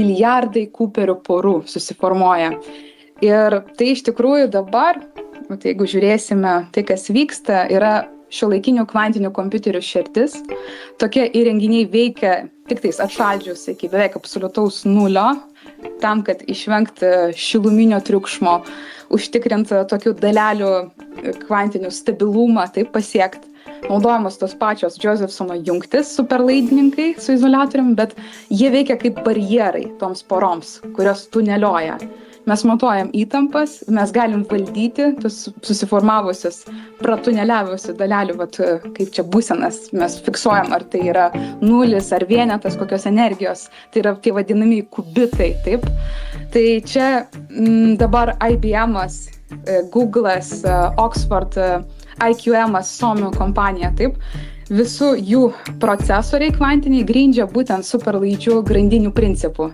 milijardai Kuperių porų susiformuoja. Ir tai iš tikrųjų dabar, jeigu žiūrėsime tai, kas vyksta, yra šiuolaikinių kvantinių kompiuterių širdis. Tokie įrenginiai veikia tik tais atšaldžius iki beveik absoliutaus nulio, tam, kad išvengti šiluminio triukšmo, užtikrinti tokių dalelių kvantinių stabilumą, taip pasiekti. Naudojamos tos pačios Josephsono jungtis superlaidininkai su izoliatorium, bet jie veikia kaip barjerai toms poroms, kurios tunelioja. Mes matuojam įtampas, mes galim valdyti tus susiformavusius, pratuneliavusių dalelių, kaip čia būsenas, mes fiksuojam, ar tai yra nulis, ar vienetas, kokios energijos, tai yra tie vadinami kubitai, taip. Tai čia dabar IBM-as, Google'as, Oxford, IQM-as, Suomių kompanija, taip. Visų jų procesoriai kvantiniai grindžia būtent superlaidžių grandinių principų.